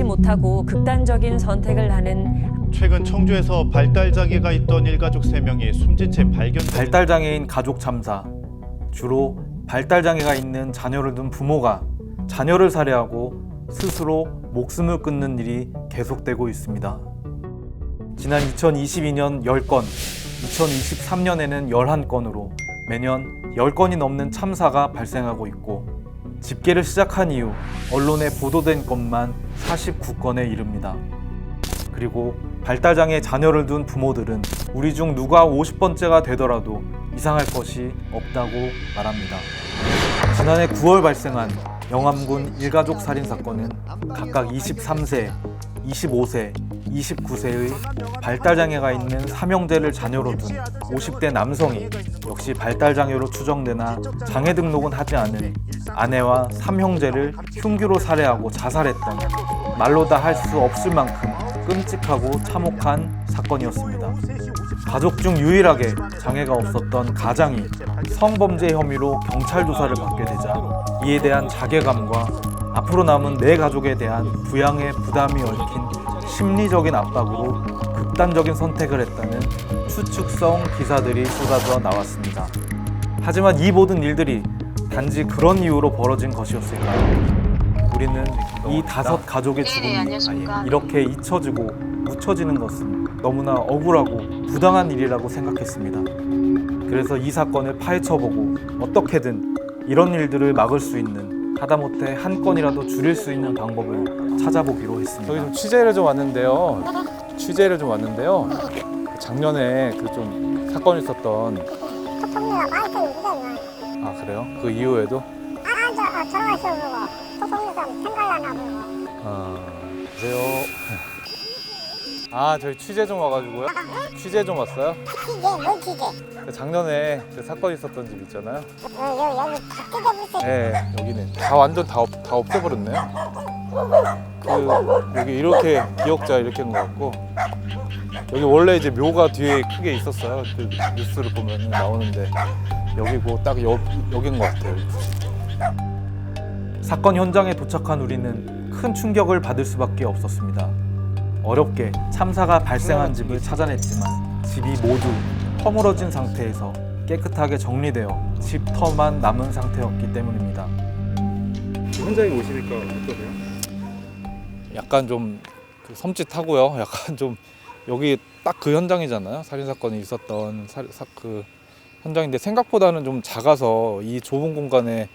받지 못하고 극단적인 선택을 하는 최근 청주에서 발달장애가 있던 일가족 3명이 숨진 채 발견된 발달장애인 가족 참사. 주로 발달장애가 있는 자녀를 둔 부모가 자녀를 살해하고 스스로 목숨을 끊는 일이 계속되고 있습니다. 지난 2022년 10건, 2023년에는 11건으로 매년 10건이 넘는 참사가 발생하고 있고 집계를 시작한 이후 언론에 보도된 것만 49건에 이릅니다. 그리고 발달장애 자녀를 둔 부모들은 우리 중 누가 50번째가 되더라도 이상할 것이 없다고 말합니다. 지난해 9월 발생한 영암군 일가족 살인 사건은 각각 23세, 25세, 29세의 발달장애가 있는 삼형제를 자녀로 둔 50대 남성이 역시 발달장애로 추정되나 장애 등록은 하지 않은 아내와 삼형제를 흉기로 살해하고 자살했던 말로 다 할 수 없을 만큼 끔찍하고 참혹한 사건이었습니다. 가족 중 유일하게 장애가 없었던 가장이 성범죄 혐의로 경찰 조사를 받게 되자 이에 대한 자괴감과 앞으로 남은 내 가족에 대한 부양의 부담이 얽힌 심리적인 압박으로 극단적인 선택을 했다는 추측성 기사들이 쏟아져 나왔습니다. 하지만 이 모든 일들이 단지 그런 이유로 벌어진 것이었을까요? 우리는 이 5 가족의 죽음이 이렇게 잊혀지고 묻혀지는 것은 너무나 억울하고 부당한 일이라고 생각했습니다. 그래서 이 사건을 파헤쳐보고 어떻게든 이런 일들을 막을 수 있는, 하다못해 한 건이라도 줄일 수 있는 방법을 찾아보기로 했습니다. 저희 좀 취재를 좀 왔는데요. 작년에 그 좀 사건이 있었던. 소통료가 많이 쓰는 아 그래요? 그 이후에도? 전화가 있어서 소통료가 생각나나 보고. 그래요. 아 저희 취재 좀 와가지고요. 취재 좀 왔어요? 취재? 뭘 취재? 작년에 그 사건 있었던 집 있잖아요. 여기 다 뜯어보세요. 네, 여기는 다 완전 다 없애버렸네요. 그 여기 이렇게 기억자 이렇게 한 것 같고 여기 원래 이제 묘가 뒤에 크게 있었어요. 그 뉴스를 보면 나오는데 여기고 딱 여긴 것 같아요. 사건 현장에 도착한 우리는 큰 충격을 받을 수밖에 없었습니다. 어렵게 참사가 발생한 집을 찾아냈지만 집이 모두 허물어진 상태에서 깨끗하게 정리되어 집 터만 남은 상태였기 때문입니다. 현장에 오시니까 어떠세요? 약간 좀 섬찟하고요. 약간 좀 여기 딱 그 현장이잖아요. 살인 사건이 있었던 그 현장인데 생각보다는 좀 작아서 이 좁은 공간에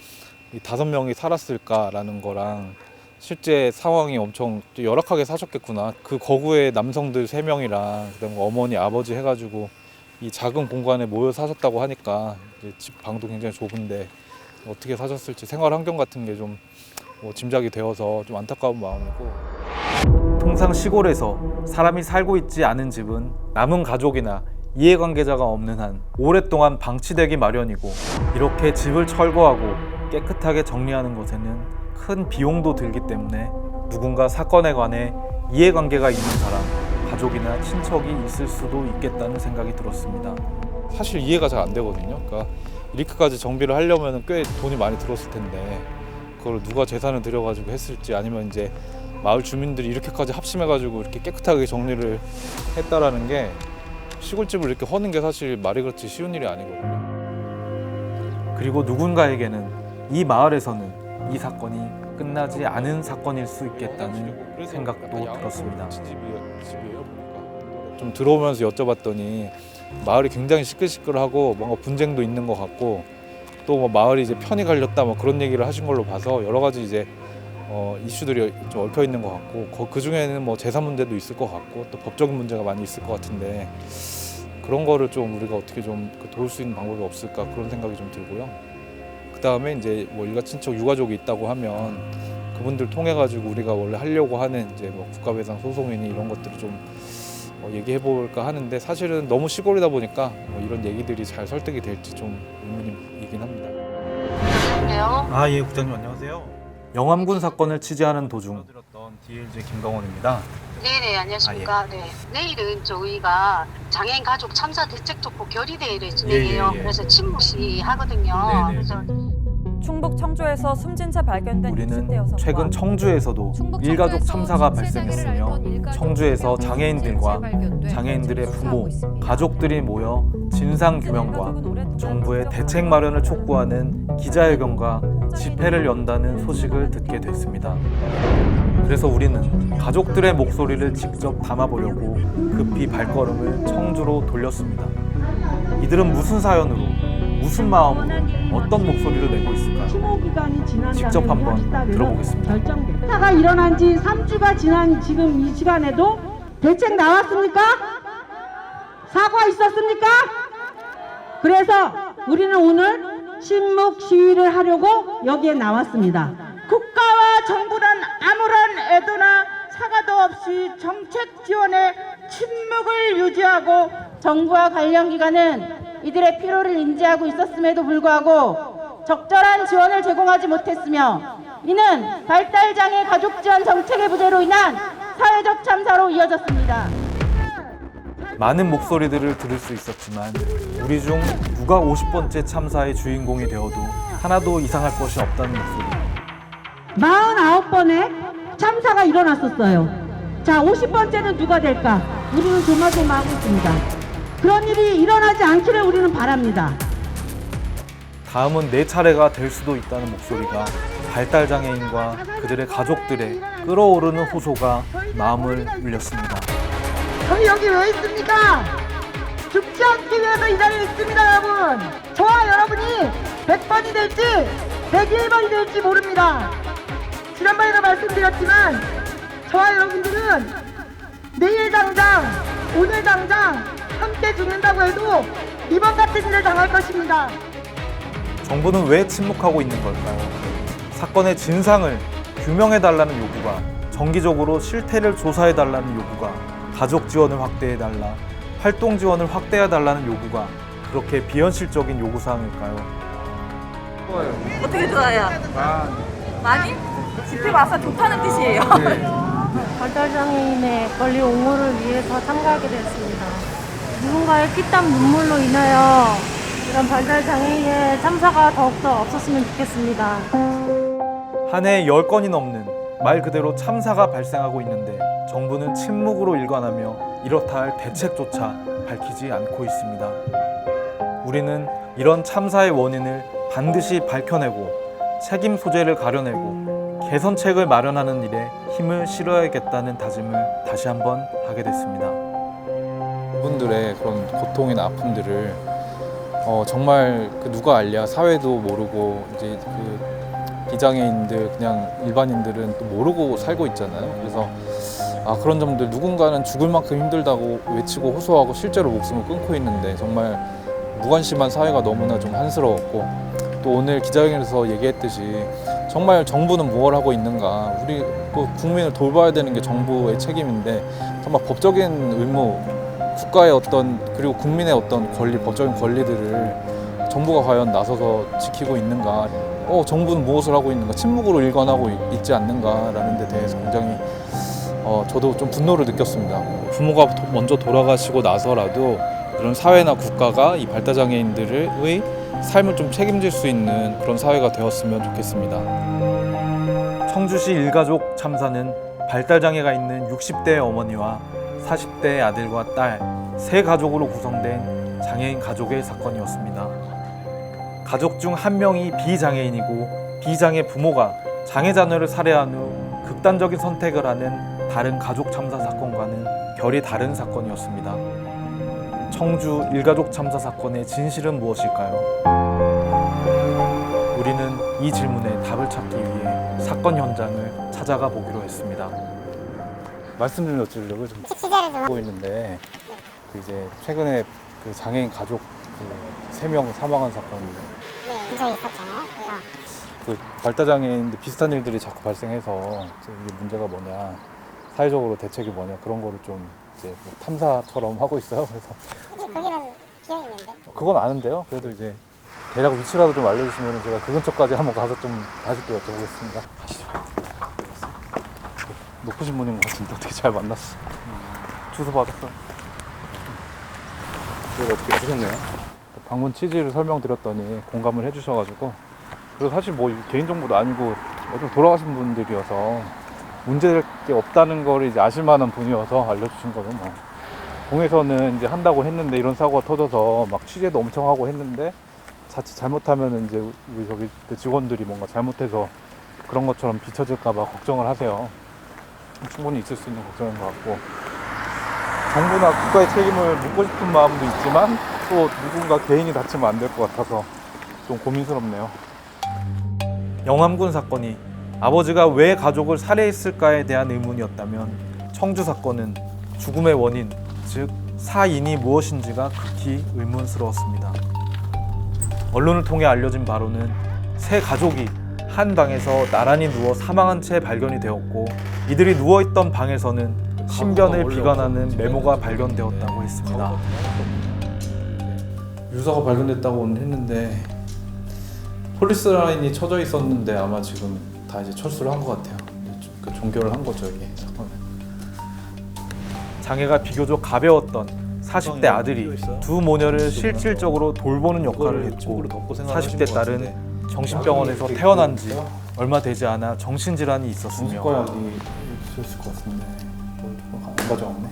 이 5명이 살았을까라는 거랑 실제 상황이 엄청 열악하게 사셨겠구나. 그 거구의 남성들 3명이랑 그다음에 어머니, 아버지 해가지고 이 작은 공간에 모여 사셨다고 하니까 이제 집 방도 굉장히 좁은데 어떻게 사셨을지 생활 환경 같은 게 좀 짐작이 되어서 좀 안타까운 마음이고. 통상 시골에서 사람이 살고 있지 않은 집은 남은 가족이나 이해관계자가 없는 한 오랫동안 방치되기 마련이고 이렇게 집을 철거하고 깨끗하게 정리하는 것에는 큰 비용도 들기 때문에 누군가 사건에 관해 이해관계가 있는 사람, 가족이나 친척이 있을 수도 있겠다는 생각이 들었습니다. 사실 이해가 잘 안 되거든요. 그러니까 이렇게까지 정비를 하려면 꽤 돈이 많이 들었을 텐데 그걸 누가 재산을 들여가지고 했을지 아니면 이제 마을 주민들이 이렇게까지 합심해가지고 이렇게 깨끗하게 정리를 했다라는 게 시골집을 이렇게 허는 게 사실 말이 그렇지 쉬운 일이 아니거든요. 그리고 누군가에게는 이 마을에서는 이 사건이 끝나지 않은 사건일 수 있겠다는 생각도 들었습니다. 좀 들어오면서 여쭤봤더니 마을이 굉장히 시끌시끌하고 뭔가 분쟁도 있는 것 같고 또 뭐 마을이 이제 편이 갈렸다 뭐 그런 얘기를 하신 걸로 봐서 여러 가지 이제 이슈들이 좀 얽혀 있는 것 같고 그 중에는 뭐 재산 문제도 있을 것 같고 또 법적인 문제가 많이 있을 것 같은데 그런 거를 좀 우리가 어떻게 좀 도울 수 있는 방법이 없을까 그런 생각이 좀 들고요. 그 다음에 이제 뭐 일가 친척 유가족이 있다고 하면 그분들 통해 가지고 우리가 원래 하려고 하는 이제 뭐 국가배상 소송이니 이런 것들을 좀 얘기해 볼까 하는데 사실은 너무 시골이다 보니까 이런 얘기들이 잘 설득이 될지 좀 의문이긴 합니다. 아, 예, 국장님 안녕하세요. 영암군 사건을 취재하는 도중 DLJ 김강원입니다. 네네, 안녕하십니까. 네. 내일은 저희가 장애인 가족 참사 대책 촉구 결의대회를 진행해요. 예. 그래서 친목시 하거든요. 네네. 그래서 충북 청주에서 숨진 채 발견된 우리는 60대 여성과 최근 청주에서도 일가족 참사가 발생했으며 청주에서 장애인들과 장애인들의 부모, 가족들이 모여 진상규명과 정부의 대책 마련을 촉구하는 기자회견과 집회를 연다는 소식을 듣게 됐습니다. 그래서 우리는 가족들의 목소리를 직접 담아보려고 급히 발걸음을 청주로 돌렸습니다. 이들은 무슨 사연으로, 무슨 마음으로, 어떤 목소리를 내고 있을까요? 추모 기간이 지난 직접 한번 들어보겠습니다. 사가 일어난 지 3주가 지난 지금 이 시간에도 대책 나왔습니까? 사과 있었습니까? 그래서 우리는 오늘 침묵 시위를 하려고 여기에 나왔습니다. 국가와 정부는 아무런 애도나 사과도 없이 정책 지원에 침묵을 유지하고 정부와 관련 기관은 이들의 피로를 인지하고 있었음에도 불구하고 적절한 지원을 제공하지 못했으며 이는 발달장애 가족 지원 정책의 부재로 인한 사회적 참사로 이어졌습니다. 많은 목소리들을 들을 수 있었지만 우리 중 누가 50번째 참사의 주인공이 되어도 하나도 이상할 것이 없다는 목소리. 49번의 참사가 일어났었어요. 자, 50번째는 누가 될까? 우리는 조마조마하고 있습니다. 그런 일이 일어나지 않기를 우리는 바랍니다. 다음은 내 차례가 될 수도 있다는 목소리가 발달장애인과 그들의 가족들의 끓어오르는 호소가 마음을 울렸습니다. 저희 여기 왜 있습니까? 죽지 않기 위해서 이 자리에 있습니다, 여러분. 저와 여러분이 100번이 될지 101번이 될지 모릅니다. 지난번에도 말씀드렸지만 저와 여러분들은 내일 당장, 오늘 당장 함께 죽는다고 해도 이번 같은 일을 당할 것입니다. 정부는 왜 침묵하고 있는 걸까요? 사건의 진상을 규명해달라는 요구가, 정기적으로 실태를 조사해달라는 요구가, 가족 지원을 확대해달라, 활동 지원을 확대해달라는 요구가 그렇게 비현실적인 요구사항일까요? 어떻게 좋아요? 많이? 집회 와서 좋다는 뜻이에요. 발달장애인의 권리 옹호를 위해서 참가하게 되었습니다. 누군가의 피땀 눈물로 인하여 이런 발달장애인의 참사가 더욱더 없었으면 좋겠습니다. 한 해에 10건이 넘는 말 그대로 참사가 발생하고 있는데 정부는 침묵으로 일관하며 이렇다 할 대책조차 밝히지 않고 있습니다. 우리는 이런 참사의 원인을 반드시 밝혀내고 책임 소재를 가려내고 개선책을 마련하는 일에 힘을 실어야겠다는 다짐을 다시 한번 하게 됐습니다. 이분들의 그런 고통이나 아픔들을 정말 누가 알랴 사회도 모르고 이제 비장애인들 그냥 일반인들은 또 모르고 살고 있잖아요. 그래서 그런 점들 누군가는 죽을 만큼 힘들다고 외치고 호소하고 실제로 목숨을 끊고 있는데 정말 무관심한 사회가 너무나 좀 한스러웠고 또 오늘 기자회견에서 얘기했듯이 정말 정부는 무엇을 하고 있는가 우리 국민을 돌봐야 되는 게 정부의 책임인데 정말 법적인 의무 국가의 그리고 국민의 권리 법적인 권리들을 정부가 과연 나서서 지키고 있는가 정부는 무엇을 하고 있는가 침묵으로 일관하고 있지 않는가라는 데 대해서 굉장히 저도 좀 분노를 느꼈습니다. 부모가 먼저 돌아가시고 나서라도 이런 사회나 국가가 이 발달장애인들의 삶을 좀 책임질 수 있는 그런 사회가 되었으면 좋겠습니다. 청주시 일가족 참사는 발달장애가 있는 60대의 어머니와 40대의 아들과 딸, 세 가족으로 구성된 장애인 가족의 사건이었습니다. 가족 중 한 명이 비장애인이고 비장애 부모가 장애 자녀를 살해한 후 극단적인 선택을 하는 다른 가족 참사 사건과는 결이 다른 사건이었습니다. 청주 일가족 참사 사건의 진실은 무엇일까요? 우리는 이 질문에 답을 찾기 위해 사건 현장을 찾아가 보기로 했습니다. 말씀 좀 여쭈려고 좀 하고 있는데 이제 최근에 장애인 가족 3명 사망한 사건입니다. 네, 인정이 있었잖아요. 발달장애인들 비슷한 일들이 자꾸 발생해서 이게 문제가 뭐냐, 사회적으로 대책이 뭐냐 그런 거를 좀 이제 탐사처럼 하고 있어요. 그래서 거기는 기억이 있는데. 그건 아는데요. 그래도 이제 대략 위치라도 좀 알려주시면 제가 그 근처까지 한번 가서 좀 다시 또 여쭤보겠습니다. 가시죠. 높으신 분인 것 같은데 어떻게 잘 만났어? 주소 받았어. 그걸 어떻게 하셨네요? 방문 취지를 설명드렸더니 공감을 해주셔가지고 그리고 사실 뭐 개인정보도 아니고 어차피 돌아가신 분들이어서 문제될 게 없다는 걸 이제 아실 만한 분이어서 알려주신 거죠. 뭐. 공에서는 이제 한다고 했는데 이런 사고가 터져서 막 취재도 엄청 하고 했는데 자칫 잘못하면 이제 우리 저기 직원들이 뭔가 잘못해서 그런 것처럼 비춰질까봐 걱정을 하세요. 충분히 있을 수 있는 걱정인 것 같고 정부나 국가의 책임을 묻고 싶은 마음도 있지만 또 누군가 개인이 다치면 안 될 것 같아서 좀 고민스럽네요. 영암군 사건이 아버지가 왜 가족을 살해했을까에 대한 의문이었다면 청주 사건은 죽음의 원인, 즉 사인이 무엇인지가 극히 의문스러웠습니다. 언론을 통해 알려진 바로는 세 가족이 한 방에서 나란히 누워 사망한 채 발견이 되었고 이들이 누워있던 방에서는 신변을 비관하는 메모가 발견되었다고 했습니다. 유서가 발견됐다고는 했는데 폴리스 라인이 쳐져 있었는데 아마 지금 다 이제 철수를 한 것 같아요. 그 종결을 한 거죠, 이게 사건은. 장애가 비교적 가벼웠던 40대 아들이 두 모녀를 실질적으로 돌보는 역할을 했고 40대 딸은 정신병원에서 태어난 지 얼마 되지 않아 정신질환이 있었으며 정신과약이 있었을 것 같은데 안 가져왔네.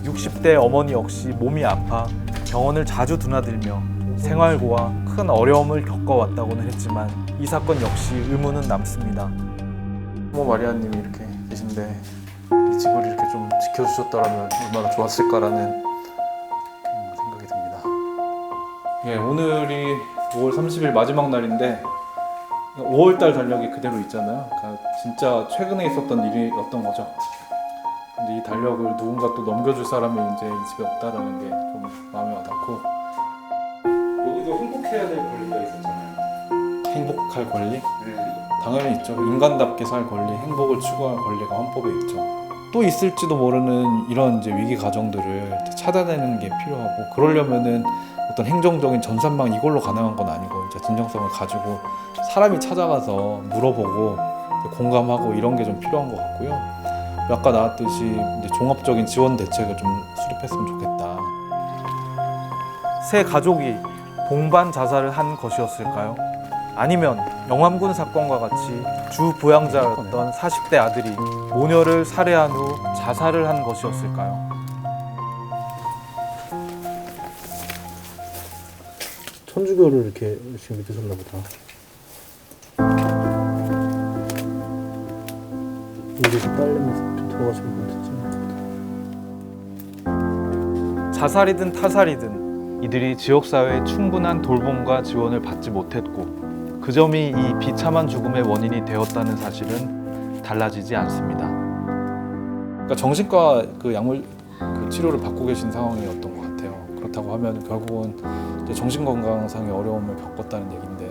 60대 어머니 역시 몸이 아파 병원을 자주 드나들며 생활고와 큰 어려움을 겪어왔다고는 했지만 이 사건 역시 의문은 남습니다. 부모 마리아님이 이렇게 계신데 이 집을 이렇게 좀 지켜주셨다면 얼마나 좋았을까라는 생각이 듭니다. 예, 오늘이 5월 30일 마지막 날인데 5월달 달력이 그대로 있잖아요. 그러니까 진짜 최근에 있었던 일이었던 거죠. 근데 이 달력을 누군가 또 넘겨줄 사람이 이제 이 집에 없다라는 게 좀 마음이 와닿고 여기도 행복해야 될 권리가 있었잖아요. 행복할 권리? 당연히 있죠. 인간답게 살 권리, 행복을 추구할 권리가 헌법에 있죠. 또 있을지도 모르는 이런 이제 위기 과정들을 찾아내는 게 필요하고 그러려면은 어떤 행정적인 전산망 이걸로 가능한 건 아니고 이제 진정성을 가지고 사람이 찾아가서 물어보고 공감하고 이런 게 좀 필요한 것 같고요. 아까 나왔듯이 이제 종합적인 지원 대책을 좀 수립했으면 좋겠다. 세 가족이 동반 자살을 한 것이었을까요? 아니면 영암군 사건과 같이 주 부양자였던 40대 아들이 모녀를 살해한 후 자살을 한 것이었을까요? 천주교를 이렇게 열심히 믿으셨나 보다. 여기서 딸내미 돌아가신 분 듣지. 자살이든 타살이든 이들이 지역사회의 충분한 돌봄과 지원을 받지 못했고 그 점이 이 비참한 죽음의 원인이 되었다는 사실은 달라지지 않습니다. 그러니까 정신과 그 약물 그 치료를 받고 계신 상황이었던 것 같아요. 그렇다고 하면 결국은 이제 정신건강상의 어려움을 겪었다는 얘기인데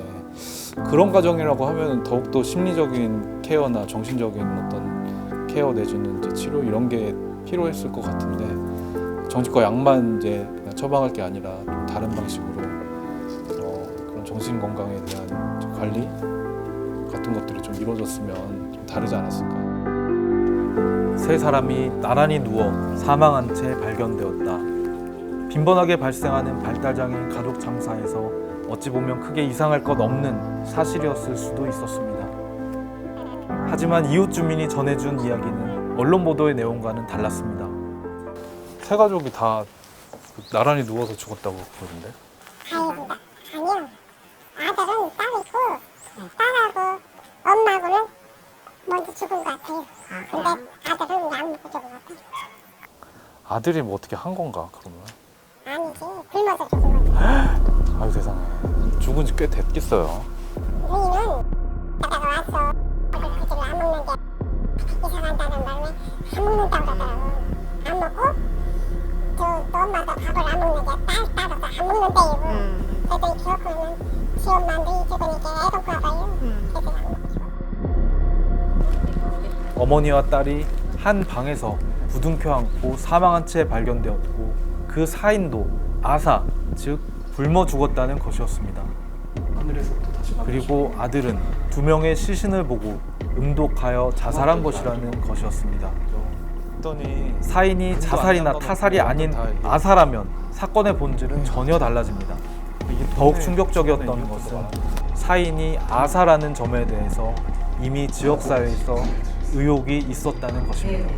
그런 과정이라고 하면 더욱더 심리적인 케어나 정신적인 어떤 케어 내주는 이제 치료 이런 게 필요했을 것 같은데 정신과 약만 이제 그냥 처방할 게 아니라 좀 다른 방식으로 그런 정신 건강에 대한 관리 같은 것들이 좀 이루어졌으면 좀 다르지 않았을까. 세 사람이 나란히 누워 사망한 채 발견되었다. 빈번하게 발생하는 발달장애인 가족 참사에서 어찌 보면 크게 이상할 것 없는 사실이었을 수도 있었습니다. 하지만 이웃 주민이 전해준 이야기는 언론 보도의 내용과는 달랐습니다. 세 가족이 다 나란히 누워서 죽었다고 그러던데. 다행입니다. 아니요. 아들은 딸이고 딸하고 엄마하고는 먼저 죽은 것 같아요. 근데 아들은 약 먹고 죽은 것 같아요. 아들이 뭐 어떻게 한 건가 그러면? 아니지. 굶어서 죽은 거죠. 아유 세상에. 죽은 지 꽤 됐겠어요. 우리는 가다가 와서 그지를 안 먹는 게 이상한다는 말에 안 먹는다고 그러더라고. 안 먹고 또 엄마도 밥을 안 먹는 게 딸도 안 먹는데요. 그래도 이 기억으로는 지 엄마도 죽으니까 애동가 봐요. 그래서 안 먹고. 어머니와 딸이 한 방에서 부둥켜 안고 사망한 채 발견되었고 그 사인도 아사, 즉 굶어 죽었다는 것이었습니다. 그리고 아들은 두 명의 시신을 보고 음독하여 자살한 것이라는 것이었습니다. 사인이 자살이나 타살이 아닌 아사라면 사건의 본질은 전혀 달라집니다. 더욱 충격적이었던 것은 사인이 아사라는 점에 대해서 이미 지역사회에서 의혹이 있었다는 것입니다.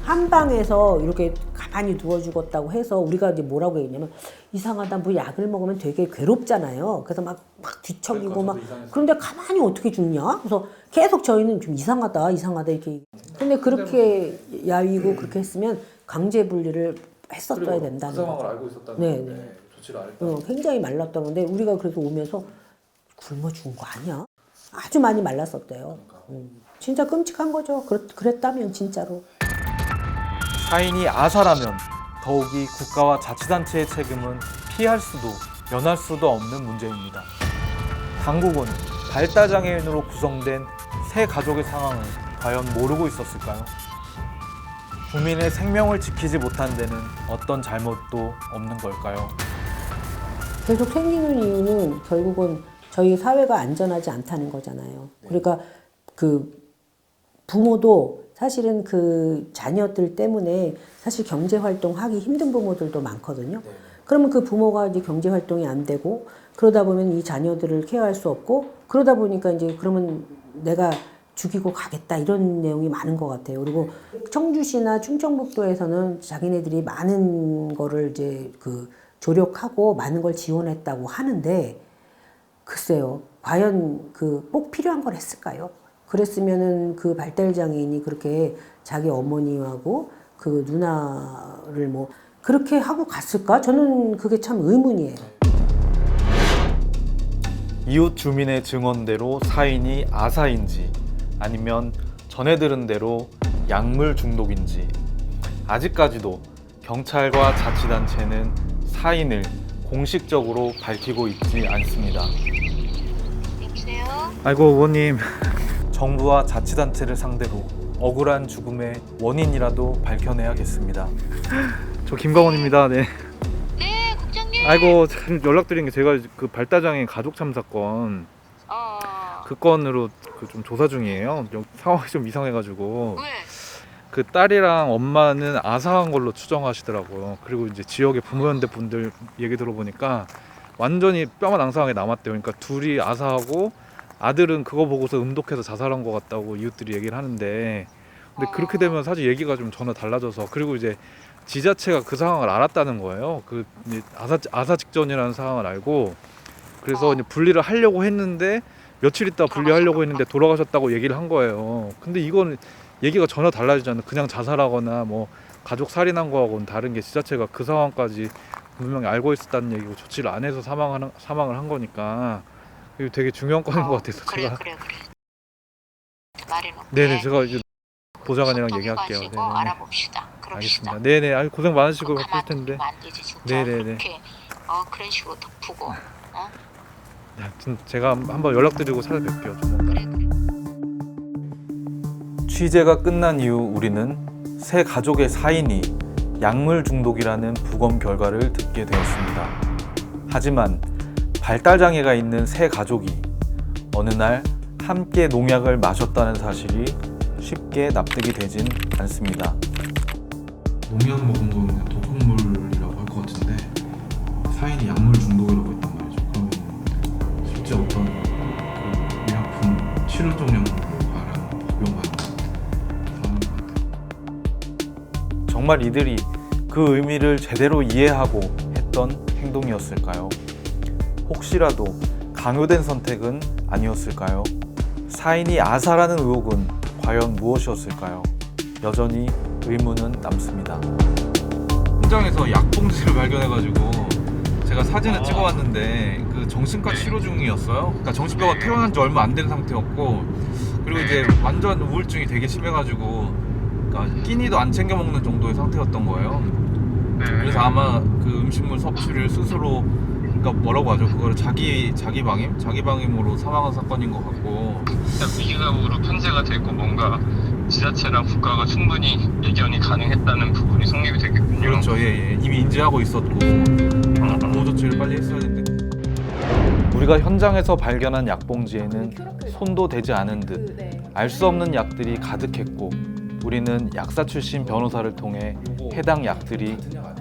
한 방에서 이렇게 가만히 누워 죽었다고 해서 우리가 이제 뭐라고 했냐면 이상하다, 뭐 약을 먹으면 되게 괴롭잖아요. 그래서 막 뒤척이고 막 그런데 가만히 어떻게 죽냐? 그래서 계속 저희는 좀 이상하다 이렇게. 근데 그렇게 야위고 그렇게 했으면 강제 분리를 했었어야 된다는 거죠. 상황을 알고 있었다는 네. 조치를 안 했다. 굉장히 말랐다는데 우리가 그래서 오면서 굶어 죽은 거 아니야? 아주 많이 말랐었대요. 진짜 끔찍한 거죠. 그랬다면 진짜로. 사인이 아사라면 더욱이 국가와 자치단체의 책임은 피할 수도 면할 수도 없는 문제입니다. 당국은 발달장애인으로 구성된 세 가족의 상황을 과연 모르고 있었을까요? 국민의 생명을 지키지 못한 데는 어떤 잘못도 없는 걸까요? 계속 생기는 이유는 결국은 저희 사회가 안전하지 않다는 거잖아요. 그러니까 그 부모도 사실은 그 자녀들 때문에 사실 경제 활동하기 힘든 부모들도 많거든요. 그러면 그 부모가 이제 경제 활동이 안 되고 그러다 보면 이 자녀들을 케어할 수 없고 그러다 보니까 이제 그러면 내가 죽이고 가겠다 이런 내용이 많은 것 같아요. 그리고 청주시나 충청북도에서는 자기네들이 많은 거를 이제 그 조력하고 많은 걸 지원했다고 하는데 글쎄요, 과연 그 꼭 필요한 걸 했을까요? 그랬으면은 그 발달장애인이 그렇게 자기 어머니하고 그 누나를 뭐 그렇게 하고 갔을까? 저는 그게 참 의문이에요. 이웃 주민의 증언대로 사인이 아사인지 아니면 전해 들은 대로 약물 중독인지 아직까지도 경찰과 자치단체는 사인을 공식적으로 밝히고 있지 않습니다. 여보세요? 아이고 의원님, 정부와 자치단체를 상대로 억울한 죽음의 원인이라도 밝혀내야겠습니다. 저 김광원입니다. 네. 네, 국장님. 아이고 참 연락드린 게 제가 그 발달장애인 가족 참사건 그 건으로 그 좀 조사 중이에요. 상황이 좀 이상해가지고 왜? 그 딸이랑 엄마는 아사한 걸로 추정하시더라고요. 그리고 이제 지역의 부모연대 분들 얘기 들어보니까 완전히 뼈만 앙상하게 남았대요. 그러니까 둘이 아사하고 아들은 그거 보고서 음독해서 자살한 것 같다고 이웃들이 얘기를 하는데 근데 그렇게 되면 사실 얘기가 좀 전혀 달라져서 그리고 이제 지자체가 그 상황을 알았다는 거예요. 그 이제 아사 직전이라는 상황을 알고 그래서 이제 분리를 하려고 했는데 며칠 있다 분리하려고 했는데 돌아가셨다고 얘기를 한 거예요. 근데 이건 얘기가 전혀 달라지잖아요. 그냥 자살하거나 뭐 가족 살인한 거하고는 다른 게 지자체가 그 상황까지 분명히 알고 있었다는 얘기고 조치를 안 해서 사망을 한 거니까 이거 되게 중요한 건인 것 같아서 제가 그래. 말해놓게. 네네 제가 이제 보좌관이랑 얘기할게요. 마시고 네네. 알아봅시다. 그럽시다. 알겠습니다. 네네. 아이, 고생 많으시고 가만 바쁠 텐데. 두면 안 되지 진짜. 네네네. 그렇게 그런 식으로 덮고. 네, 제가 한번 연락드리고 찾아뵐게요. 조만간. 그래. 취재가 끝난 이후 우리는 세 가족의 사인이 약물 중독이라는 부검 결과를 듣게 되었습니다. 하지만 발달장애가 있는 세 가족이 어느 날 함께 농약을 마셨다는 사실이 쉽게 납득이 되진 않습니다. 농약 먹은 거는 독극물이라고 할 것 같은데 사인이 약물 중독이라고 했단 말이죠. 그러면 실제 어떤 그 의약품 치료적 약물을 복용한 사람인 것 같아요. 정말 이들이 그 의미를 제대로 이해하고 했던 행동이었을까요? 혹시라도 강요된 선택은 아니었을까요? 사인이 아사라는 의혹은 과연 무엇이었을까요? 여전히 의문은 남습니다. 현장에서 약봉지를 발견해가지고 제가 사진을 찍어왔는데 그 정신과 치료 중이었어요. 그러니까 정신과가 퇴원한 지 얼마 안 된 상태였고 그리고 이제 완전 우울증이 되게 심해가지고 그러니까 끼니도 안 챙겨 먹는 정도의 상태였던 거예요. 그래서 아마 그 음식물 섭취를 스스로 그러니까 뭐라고 하죠? 그거를 자기방임으로 사망한 사건인 것 같고 위기감으로 편제가 되고 뭔가 지자체랑 국가가 충분히 예견이 가능했다는 부분이 성립이 되겠군요. 그렇죠. 예. 이미 인지하고 있었고 보호 조치를 빨리 했어야 했는데 우리가 현장에서 발견한 약봉지에는 손도 대지 않은 듯 알 수 없는 약들이 가득했고 우리는 약사 출신 변호사를 통해 해당 약들이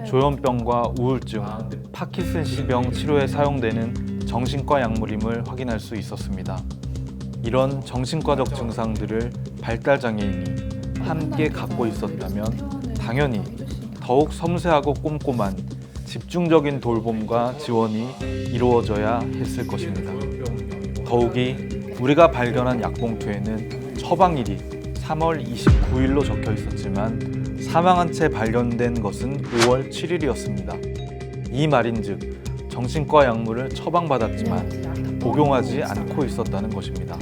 조현병과 우울증, 파킨슨씨병 치료에 사용되는 정신과 약물임을 확인할 수 있었습니다. 이런 정신과적 증상들을 발달장애인이 함께 갖고 있었다면 당연히 더욱 섬세하고 꼼꼼한 집중적인 돌봄과 지원이 이루어져야 했을 것입니다. 더욱이 우리가 발견한 약봉투에는 처방일이 3월 29일로 적혀 있었지만 사망한 채 발견된 것은 5월 7일이었습니다. 이 말인즉 정신과 약물을 처방받았지만 복용하지 않고 있었다는 것입니다.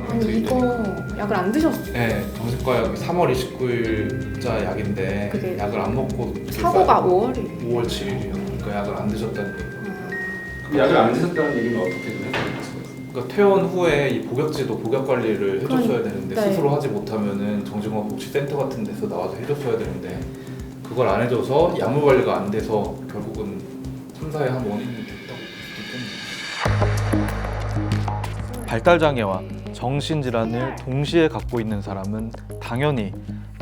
아니 이거 약을 안 드셨어요? 네, 정신과 약이 3월 29일자 약인데 그게 약을 안 먹고 사고가 5월이에요. 5월 7일이요. 그러니까 약을 안 드셨다는 얘기예요. 그 약을 안 드셨다는 얘기는 어떻게 좀 해주세요? 그러니까 퇴원 후에 이 복약지도 복약 관리를 해줬어야 되는데 네. 스스로 하지 못하면은 정신건강복지센터 같은 데서 나와서 해줬어야 되는데 그걸 안 해줘서 약물 관리가 안 돼서 결국은 참사의 한 원인이 됐다고 보기 때문에. 발달장애와 정신질환을 동시에 갖고 있는 사람은 당연히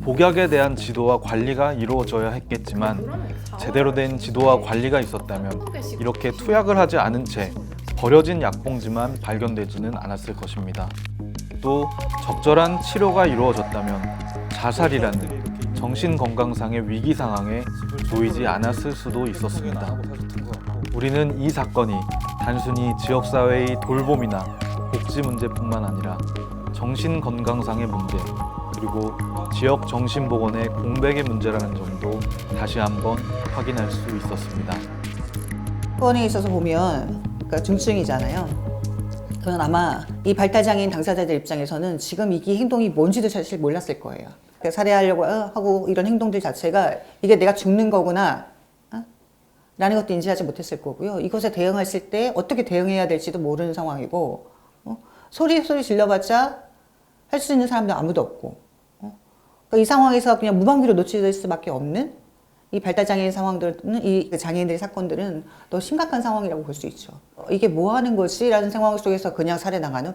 복약에 대한 지도와 관리가 이루어져야 했겠지만 제대로 된 지도와 관리가 있었다면 이렇게 투약을 하지 않은 채 버려진 약봉지만 발견되지는 않았을 것입니다. 또 적절한 치료가 이루어졌다면 자살이라는 정신건강상의 위기 상황에 놓이지 않았을 수도 있었습니다. 우리는 이 사건이 단순히 지역사회의 돌봄이나 복지 문제뿐만 아니라 정신건강상의 문제, 그리고 지역 정신보건의 공백의 문제라는 점도 다시 한번 확인할 수 있었습니다. 사건에 있어서 보면 그러니까 중증이잖아요. 그건 아마 이 발달장애인 당사자들 입장에서는 지금 이 행동이 뭔지도 사실 몰랐을 거예요. 살해하려고 하고 이런 행동들 자체가 이게 내가 죽는 거구나 라는 것도 인지하지 못했을 거고요. 이것에 대응했을 때 어떻게 대응해야 될지도 모르는 상황이고 소리 질러봤자 할 수 있는 사람도 아무도 없고 그러니까 이 상황에서 그냥 무방비로 노출될 수밖에 없는 이 발달장애인 상황들은 이 장애인들의 사건들은 더 심각한 상황이라고 볼 수 있죠. 이게 뭐 하는 거지? 라는 상황 속에서 그냥 살해당하는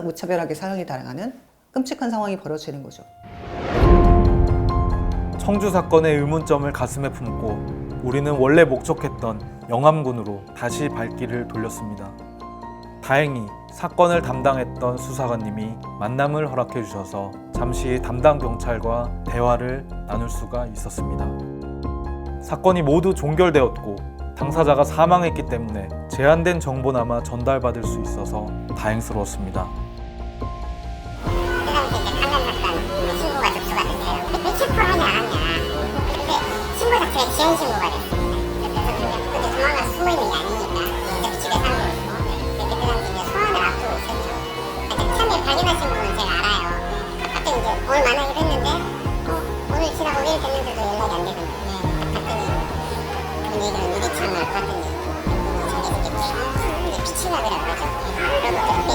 무차별하게 사형이 당하는 끔찍한 상황이 벌어지는 거죠. 청주 사건의 의문점을 가슴에 품고 우리는 원래 목적했던 영암군으로 다시 발길을 돌렸습니다. 다행히 사건을 담당했던 수사관님이 만남을 허락해 주셔서 잠시 담당 경찰과 대화를 나눌 수가 있었습니다. 사건이 모두 종결되었고 당사자가 사망했기 때문에 제한된 정보나마 전달받을 수 있어서 다행스러웠습니다. 신고가 접수가 됐어요. 왜 체포를 하냐 안 하냐. 근데 신고 자체가 지연 신고가 됐습니다. 그래서 도망가서 숨어 있는 게 아니니까 계속 집에 살고 있고 그때 당시 이제 소환을 앞두고 있었죠. 처음에 발견하신 분은 제가 알아요. 그때 이제 오늘 만나기로 했는데 오늘 지나고 5일 됐는데도 연락이 안 되더라고요. 그랬더니 그분 얘기는 유리창을 봤더니 저게 빛이 나더라고요. 그런 것들이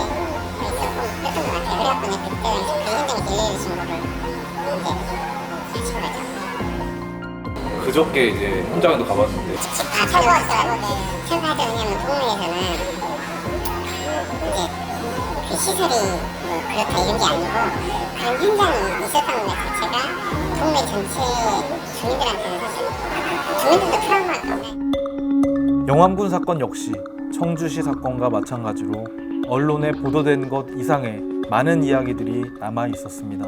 있었고 그랬던 것 같아요. 그래갖고 그때 그 현장에 딜레이 신고를 이제 신고하죠. 그저께 이제 현장에도 가봤는데 찾아왔어요. 찾아왔죠. 왜냐면 동네에서는 이제 그 시설이 뭐 그렇다 이런 게 아니고 그런 현장이 있었다는 것 자체가 동네 전체 주민들한테는 사실 주민들도 트라우마가 있는데 영암군 사건 역시 청주시 사건과 마찬가지로 언론에 보도된 것 이상의 많은 이야기들이 남아 있었습니다.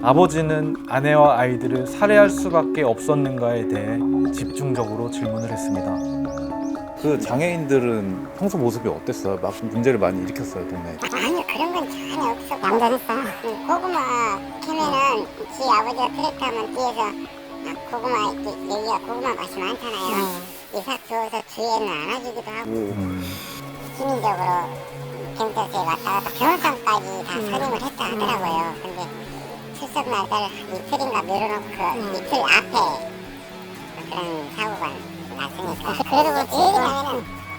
아버지는 아내와 아이들을 살해할 수밖에 없었는가에 대해 집중적으로 질문을 했습니다. 그 장애인들은 평소 모습이 어땠어요? 막 문제를 많이 일으켰어요, 동네에? 아니요, 그런 건 전혀 없어. 얌전했어. 고구마 캐면은 지 아버지가 트랙터 하면 뒤에서 고구마 이렇게 여기가 고구마 맛이 많잖아요. 이삭 주워서 주위에는 안아주기도 하고 시민적으로 경찰서에 왔다 갔다 변호사까지 다 선임을 했다 하더라고요. 근데 출석 날짜를 이틀인가 미뤄놓고 이틀 앞에 그런 사고가 났으니까 그래도 뭐 제일이냐면은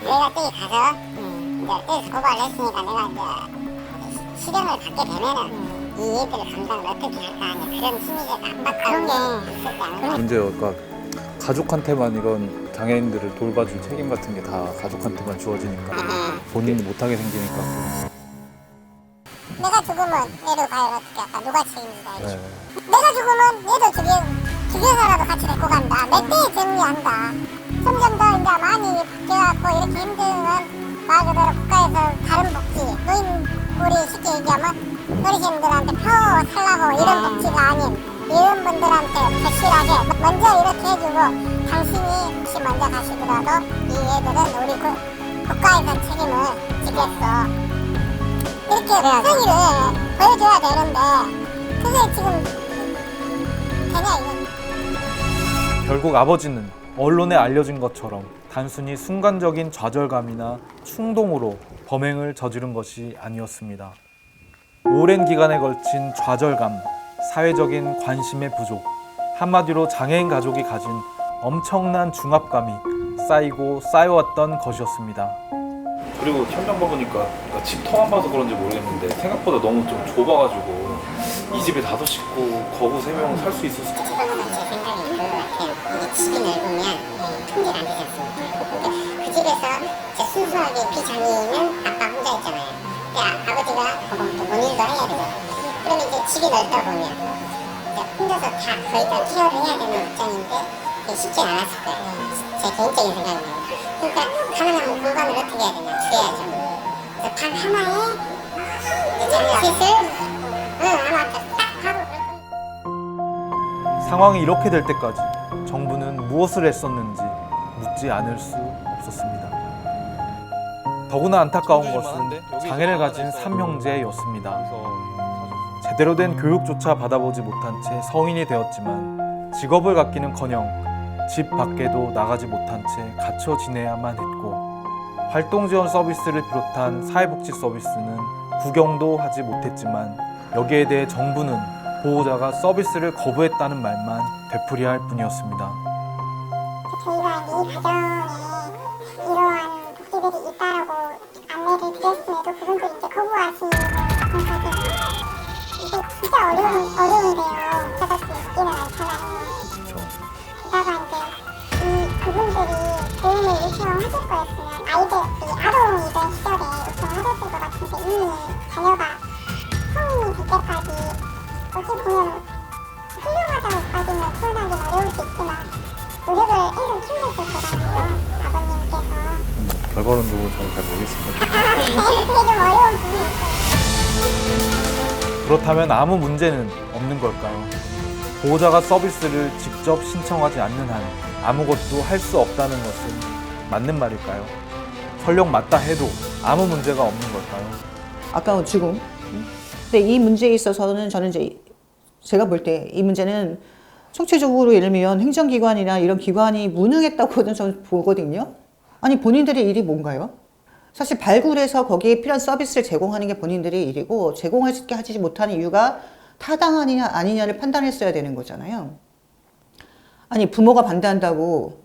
내가 저기 가서 이제 저기서 고발을 했으니까 내가 이제 실형을 받게 되면은 이 일들을 감당을 어떻게 할까 하는 그런 심리적 압박감이 있었지 않을까. 문제가 그러니까 가족한테만 이런 장애인들을 돌봐줄 책임 같은 게 다 가족한테만 주어지니까 본인이 못하게 생기니까. 내가 죽으면 얘도 가요 어떻게 할까? 누가 책임지다 이렇게. 내가 죽으면 얘도 죽여서라도 같이 데리고 간다. 몇 대에 정리한다. 점점 더 이제 많이 바뀌어갖고 이렇게 힘든 말 그대로 국가에서 다른 복지, 노인 우리 쉽게 얘기하면 어르신들한테 표 살라고 이런 복지가 아닌 이런 분들한테 확실하게 먼저 이렇게 해주고 당신이 혹시 먼저 가시더라도 이 애들은 우리 국가에서 책임을 지겠어. 이렇게 성의를 보여줘야 되는데 그게 지금 되냐 이거. 결국 아버지는 언론에 알려진 것처럼 단순히 순간적인 좌절감이나 충동으로 범행을 저지른 것이 아니었습니다. 오랜 기간에 걸친 좌절감, 사회적인 관심의 부족, 한마디로 장애인 가족이 가진 엄청난 중압감이 쌓이고 쌓여왔던 것이었습니다. 그리고 현장 봐보니까 집 터만 봐서 그런지 모르겠는데 생각보다 너무 좀 좁아가지고 이 집에 5식구, 거구 3명 살 수 있었을 것 같아요. 제 생각에 그거 같아요. 이게 집이 넓으면 통제가 안 되지 않습니까? 그러니까 그 집에서 제 순수하게 비장애인은 아빠 혼자 있잖아요. 근데 아버지가 또 본인도 해야 되잖아요. 그러면 이제 집이 넓다 보면 이제 혼자서 다 거의 다 케어를 해야 되는 입장인데 그게 쉽지 않았을 거예요. 제 개인적인 생각입니다. 그러니까 가능한 공간을 어떻게 해야 되냐 줄여야죠. 방 하나에 이제 셋을 아마 딱 하고 상황이 이렇게 될 때까지 정부는 무엇을 했었는지 묻지 않을 수 없었습니다. 더구나 안타까운 것은 장애를 가진 삼형제였습니다. 제대로 된 교육조차 받아보지 못한 채 성인이 되었지만 직업을 갖기는커녕 집 밖에도 나가지 못한 채 갇혀 지내야만 했고 활동지원 서비스를 비롯한 사회복지 서비스는 구경도 하지 못했지만 여기에 대해 정부는 보호자가 서비스를 거부했다는 말만 되풀이할 뿐이었습니다. 저희가 이 가정에 이러한 복지들이 있다라고 안내를 드렸음에도 그분들이 이제 거부하시는 분들이 이게 진짜 어려운데요. 찾을 수 있기는 않잖아요. 게다가 이제 그분들이 도움을 요청하실 거였으면 아동이던 시절에 요청하셨을 것 같은데 이미 자녀가 성인이 될 때까지 어찌 보면 훌륭하다고까지는 표현하기는 어려울 수 있지만 노력을 애를 키우셨을 거라고요. 아버님께서. 결과론도 저는 잘 모르겠습니다. 그게 좀 어려운 부분이 있어요. 그렇다면 아무 문제는 없는 걸까요? 보호자가 서비스를 직접 신청하지 않는 한 아무것도 할 수 없다는 것은 맞는 말일까요? 설령 맞다 해도 아무 문제가 없는 걸까요? 아까운 죽음. 근데 이 문제에 있어서는 저는 이제 제가 볼 때 이 문제는 총체적으로 예를 들면 행정기관이나 이런 기관이 무능했다고는 저는 보거든요. 아니 본인들의 일이 뭔가요? 사실 발굴해서 거기에 필요한 서비스를 제공하는 게 본인들의 일이고 제공하지 못하는 이유가 타당하느냐 아니냐를 판단했어야 되는 거잖아요. 아니 부모가 반대한다고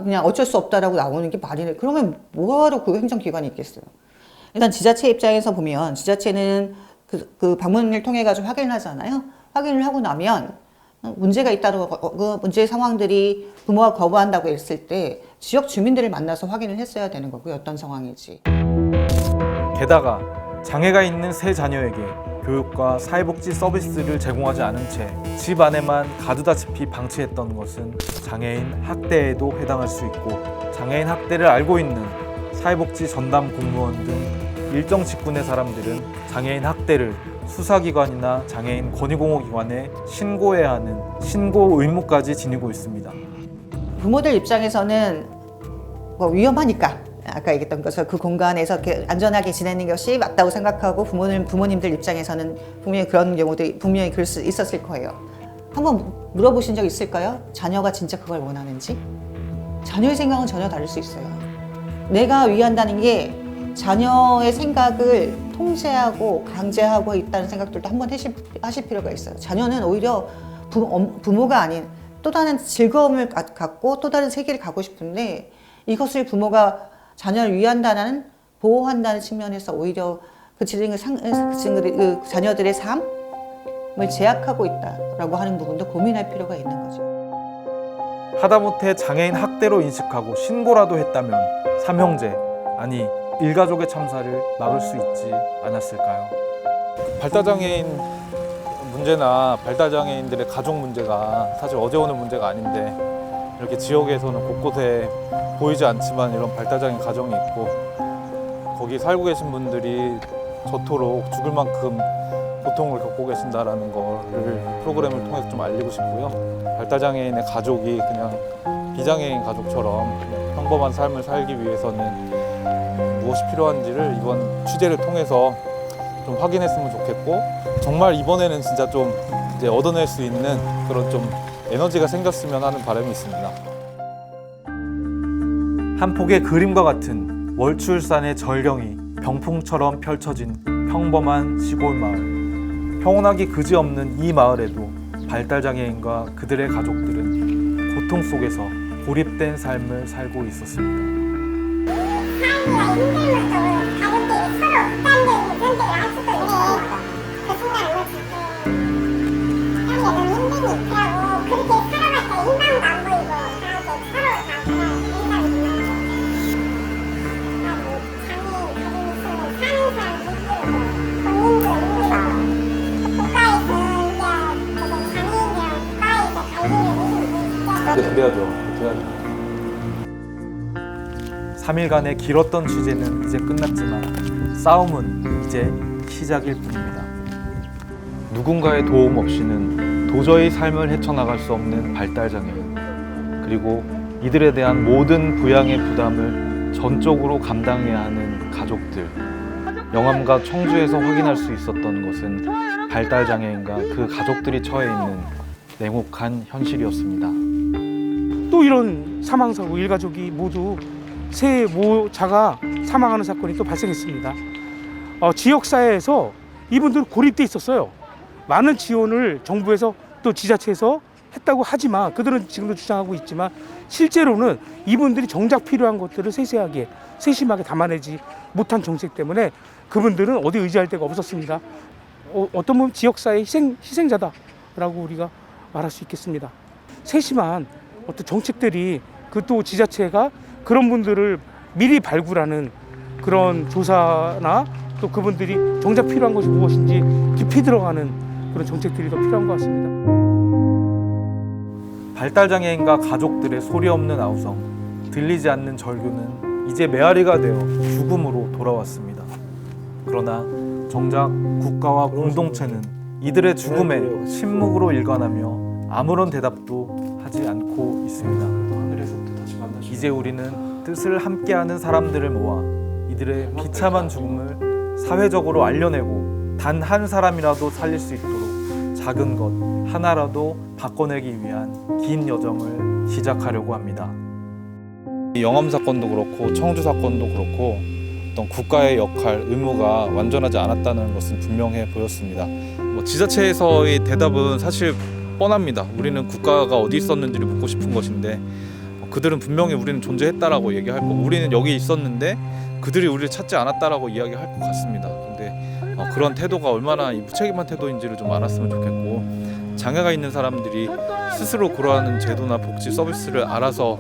그냥 어쩔 수 없다라고 나오는 게 말이네. 그러면 뭐하러 그 행정기관이 있겠어요. 일단 지자체 입장에서 보면 지자체는 그 방문을 통해 가지고 확인을 하잖아요. 확인을 하고 나면 문제가 있다고 그 문제의 상황들이 부모가 거부한다고 했을 때 지역 주민들을 만나서 확인을 했어야 되는 거고요. 어떤 상황인지. 게다가 장애가 있는 세 자녀에게 교육과 사회복지 서비스를 제공하지 않은 채 집 안에만 가두다시피 방치했던 것은 장애인 학대에도 해당할 수 있고 장애인 학대를 알고 있는 사회복지 전담 공무원 등 일정 직군의 사람들은 장애인 학대를 수사기관이나 장애인 권익공호기관에 신고해야 하는 신고 의무까지 지니고 있습니다. 부모들 입장에서는 뭐 위험하니까 아까 얘기했던 것처럼 그 공간에서 이렇게 안전하게 지내는 것이 맞다고 생각하고 부모님들 입장에서는 분명히 그런 경우도 분명히 그럴 수 있었을 거예요. 한번 물어보신 적 있을까요? 자녀가 진짜 그걸 원하는지? 자녀의 생각은 전혀 다를 수 있어요. 내가 위한다는 게 자녀의 생각을 통제하고 강제하고 있다는 생각들도 한번 하실 필요가 있어요. 자녀는 오히려 부모가 아닌 또 다른 즐거움을 갖고 또 다른 세계를 가고 싶은데 이것을 부모가 자녀를 위한다는 보호한다는 측면에서 오히려 그 자녀들의 삶을 제약하고 있다라고 하는 부분도 고민할 필요가 있는 거죠. 하다못해 장애인 학대로 인식하고 신고라도 했다면 삼형제 아니 일가족의 참사를 막을 수 있지 않았을까요? 발달장애인 문제나 발달장애인들의 가족 문제가 사실 어제 오늘 문제가 아닌데 이렇게 지역에서는 곳곳에 보이지 않지만 이런 발달장애 가정이 있고 거기 살고 계신 분들이 저토록 죽을 만큼 고통을 겪고 계신다라는 거를 프로그램을 통해서 좀 알리고 싶고요. 발달장애인의 가족이 그냥 비장애인 가족처럼 그냥 평범한 삶을 살기 위해서는 무엇이 필요한지를 이번 취재를 통해서 좀 확인했으면 좋겠고, 정말 이번에는 진짜 좀 이제 얻어낼 수 있는 그런 좀 에너지가 생겼으면 하는 바람이 있습니다. 한 폭의 그림과 같은 월출산의 절경이 병풍처럼 펼쳐진 평범한 시골 마을. 평온하기 그지없는 이 마을에도 발달장애인과 그들의 가족들은 고통 속에서 고립된 삶을 살고 있었습니다. 삶이가 힘들면 또 가족들이 서로 극단적인 선택을 할 수도 있는데 그 순간을 형이 너무 힘드니까 그렇게 살아봤자 희망도 안 보이고 서로 다 그냥 인간이 있는 그래야죠. 3일간의 길었던 취재는 이제 끝났지만 싸움은 이제 시작일 뿐입니다. 누군가의 도움 없이는 도저히 삶을 헤쳐나갈 수 없는 발달장애인, 그리고 이들에 대한 모든 부양의 부담을 전적으로 감당해야 하는 가족들. 영암과 청주에서 확인할 수 있었던 것은 발달장애인과 그 가족들이 처해 있는 냉혹한 현실이었습니다. 또 이런 사망사고 일가족이 모두 세 모자가 사망하는 사건이 또 발생했습니다. 지역사회에서 이분들은 고립돼 있었어요. 많은 지원을 정부에서 또 지자체에서 했다고 하지만 그들은 지금도 주장하고 있지만 실제로는 이분들이 정작 필요한 것들을 세세하게 세심하게 담아내지 못한 정책 때문에 그분들은 어디 의지할 데가 없었습니다. 어떤 보면 지역사회의 희생자다라고 우리가 말할 수 있겠습니다. 세심한 어떤 정책들이 그 또 지자체가 그런 분들을 미리 발굴하는 그런 조사나 또 그분들이 정작 필요한 것이 무엇인지 깊이 들어가는 그런 정책들이 더 필요한 것 같습니다. 발달장애인과 가족들의 소리 없는 아우성, 들리지 않는 절규는 이제 메아리가 되어 죽음으로 돌아왔습니다. 그러나 정작 국가와 공동체는 이들의 죽음에 침묵으로 일관하며 아무런 대답도 하지 않고 있습니다. 이제 우리는 뜻을 함께하는 사람들을 모아 이들의 비참한 죽음을 사회적으로 알려내고 단 한 사람이라도 살릴 수 있도록 작은 것 하나라도 바꿔내기 위한 긴 여정을 시작하려고 합니다. 영암 사건도 그렇고 청주 사건도 그렇고 어떤 국가의 역할, 의무가 완전하지 않았다는 것은 분명해 보였습니다. 지자체에서의 대답은 사실 뻔합니다. 우리는 국가가 어디 있었는지를 묻고 싶은 것인데 그들은 분명히 우리는 존재했다라고 얘기할 거고 우리는 여기 있었는데 그들이 우리를 찾지 않았다라고 이야기할 것 같습니다. 근데 그런 태도가 얼마나 무책임한 태도인지를 좀 알았으면 좋겠고, 장애가 있는 사람들이 스스로 고려하는 제도나 복지 서비스를 알아서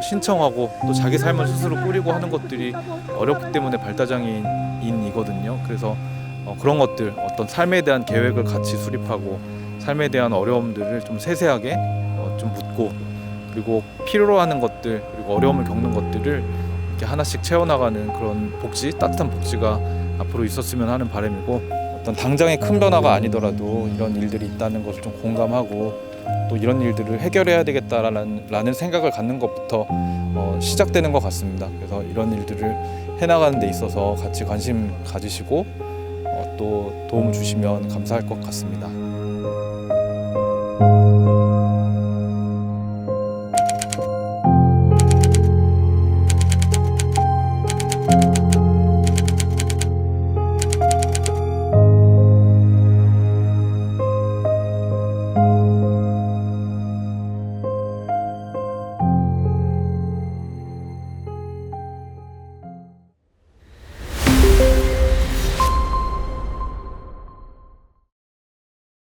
신청하고 또 자기 삶을 스스로 꾸리고 하는 것들이 어렵기 때문에 발달장애인이거든요. 그래서 그런 것들, 어떤 삶에 대한 계획을 같이 수립하고 삶에 대한 어려움들을 좀 세세하게 좀 묻고, 그리고 필요로 하는 것들, 그리고 어려움을 겪는 것들을 이렇게 하나씩 채워나가는 그런 복지, 따뜻한 복지가 앞으로 있었으면 하는 바람이고, 어떤 당장의 큰 변화가 아니더라도 이런 일들이 있다는 것을 좀 공감하고 또 이런 일들을 해결해야 되겠다라는 생각을 갖는 것부터 시작되는 것 같습니다. 그래서 이런 일들을 해나가는 데 있어서 같이 관심 가지시고 또 도움 주시면 감사할 것 같습니다.